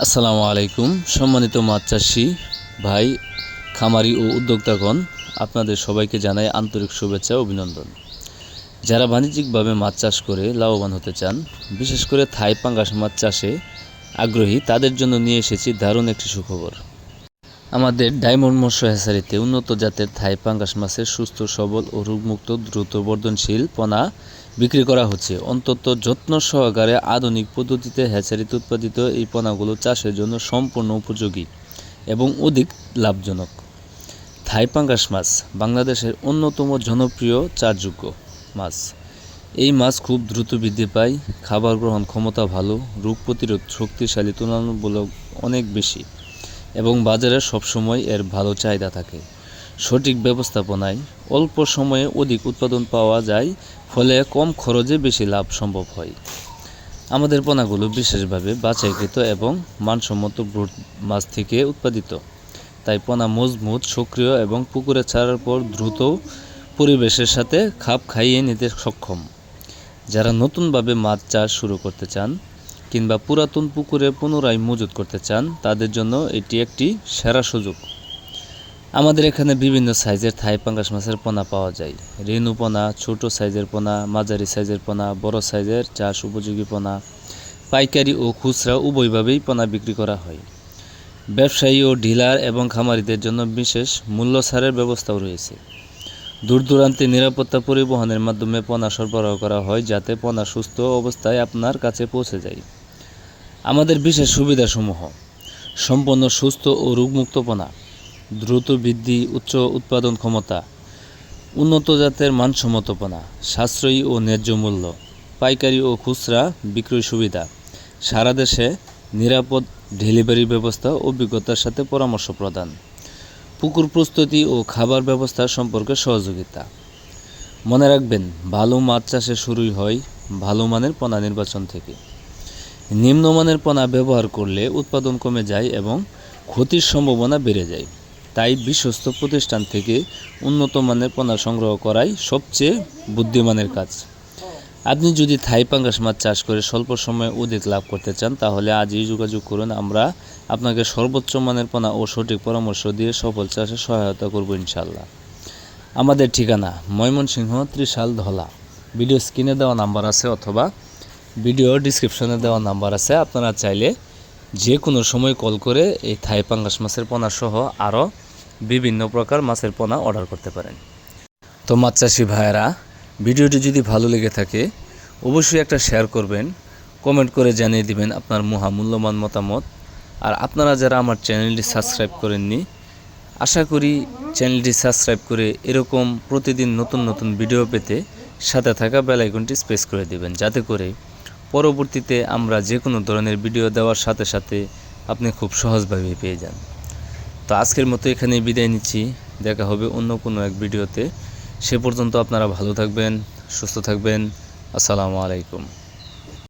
আসসালামু আলাইকুম। সম্মানিত মাছ চাষি ভাই, খামারি ও উদ্যোক্তাগণ, আপনাদের সবাইকে জানাই আন্তরিক শুভেচ্ছা ও অভিনন্দন। যারা বাণিজ্যিকভাবে মাছ চাষ করে লাভবান হতে চান, বিশেষ করে থাই পাঙ্গাস মাছ চাষে আগ্রহী, তাদের জন্য নিয়ে এসেছি দারুণ একটি সুখবর। আমাদের ডায়মন্ড মৎস্য হ্যাচারিতে উন্নত জাতের থাই পাঙ্গাস মাছের সুস্থ সবল ও রোগমুক্ত দ্রুত বর্ধনশীল পোনা বিক্রি করা হচ্ছে। অত্যন্ত যত্ন সহকারে আধুনিক পদ্ধতিতে হ্যাচারিতে উৎপাদিত এই পোনাগুলো চাষের জন্য সম্পূর্ণ উপযোগী এবং অধিক লাভজনক। থাই পাঙ্গাস মাছ বাংলাদেশের অন্যতম জনপ্রিয় চাষযোগ্য মাছ। এই মাছ খুব দ্রুত বৃদ্ধি পায়, খাবার গ্রহণ ক্ষমতা ভালো, রোগ প্রতিরোধ শক্তিশালী তুলনামূলক অনেক বেশি এবং বাজারে সবসময় এর ভালো চাহিদা থাকে। সঠিক ব্যবস্থাপনায় অল্প সময়ে অধিক উৎপাদন পাওয়া যায়, ফলে কম খরচে বেশি লাভ সম্ভব হয়। আমাদের পোনাগুলো বিশেষভাবে বাছাইকৃত এবং মানসম্মত ব্রুড মাছ থেকে উৎপাদিত, তাই পোনা মজবুত, সক্রিয় এবং পুকুরে ছাড়ার পর দ্রুত পরিবেশের সাথে খাপ খাইয়ে নিতে সক্ষম। যারা নতুনভাবে মাছ চাষ শুরু করতে চান কিংবা পুরাতন পুকুরে পুনরায় মজুত করতে চান, তাদের জন্য এটি একটি সেরা সুযোগ। আমাদের এখানে বিভিন্ন সাইজের থাই পাঙ্গাস মাছের পোনা পাওয়া যায়। রেনু পোনা, ছোট সাইজের পোনা, মাঝারি সাইজের পোনা, বড় সাইজের চাষ উপযোগী পোনা, পাইকারি ও খুচরা উভয়ভাবেই পোনা বিক্রি করা হয়। ব্যবসায়ী ও ডিলার এবং খামারিদের জন্য বিশেষ মূল্য ছাড়ের ব্যবস্থাও রয়েছে। দূর দূরান্তে নিরাপত্তা পরিবহনের মাধ্যমে পোনা সরবরাহ করা হয়, যাতে পোনা সুস্থ অবস্থায় আপনার কাছে পৌঁছে যায়। আমাদের বিশেষ সুবিধাসমূহ: সম্পূর্ণ সুস্থ ও রোগমুক্ত পোনা, দ্রুত বৃদ্ধি, উচ্চ উৎপাদন ক্ষমতা, উন্নত জাতের মানসম্মত পোনা, সাশ্রয়ী ও ন্যায্য মূল্য, পাইকারি ও খুচরা বিক্রয় সুবিধা, সারা দেশে নিরাপদ ডেলিভারি ব্যবস্থা, অভিজ্ঞতার সাথে পরামর্শ প্রদান, পুকুর প্রস্তুতি ও খাবার ব্যবস্থা সম্পর্কে সহযোগিতা। মনে রাখবেন, ভালো মাছ চাষে শুরুই হয় ভালো মানের পোনা নির্বাচন থেকে। নিম্নমানের পোনা ব্যবহার করলে উৎপাদন কমে যায় এবং ক্ষতির সম্ভাবনা বেড়ে যায়। তাই বিশ্বস্ত প্রতিষ্ঠান থেকে উন্নত মানের পোনা সংগ্রহ করাই সবচেয়ে বুদ্ধিমানের কাজ। আপনি যদি থাই পাঙ্গাস মাছ চাষ করে স্বল্প সময়ে অধিক লাভ করতে চান, তাহলে আজই যোগাযোগ করুন। আমরা আপনাকে সর্বোচ্চ মানের পোনা ও সঠিক পরামর্শ দিয়ে সফল চাষে সহায়তা করব ইনশাল্লাহ। আমাদের ঠিকানা ময়মনসিংহ, ত্রিশাল, ধলা। ভিডিও স্ক্রিনে দেওয়া নাম্বার আছে অথবা ভিডিও ডিসক্রিপশনে দেওয়া নাম্বার আছে। আপনারা চাইলে যে কোনো সময় কল করে এই থাই পাঙ্গাস মাছের পোনা সহ আরও বিভিন্ন প্রকার মাছের পোনা অর্ডার করতে পারেন। তো মাছ চাষি ভাইয়েরা, ভিডিওটি যদি ভালো লেগে থাকে অবশ্যই একটা শেয়ার করবেন, কমেন্ট করে জানিয়ে দিবেন আপনার মূল্যবান মতামত। আর আপনারা যারা আমার চ্যানেলটি সাবস্ক্রাইব করেননি, আশা করি চ্যানেলটি সাবস্ক্রাইব করে এরকম প্রতিদিন নতুন নতুন ভিডিও পেতে সাথে থাকা বেল আইকনটি প্রেস করে দিবেন, যাতে করে পরবর্তীতে আমরা যে কোনো ধরনের ভিডিও দেওয়ার সাথে সাথে আপনি খুব সহজভাবে পেয়ে যান। তো আজকের মতো এখানেই বিদায় নিচ্ছি। দেখা হবে অন্য কোনো এক ভিডিওতে। সে পর্যন্ত আপনারা ভালো থাকবেন, সুস্থ থাকবেন। আসসালামু আলাইকুম।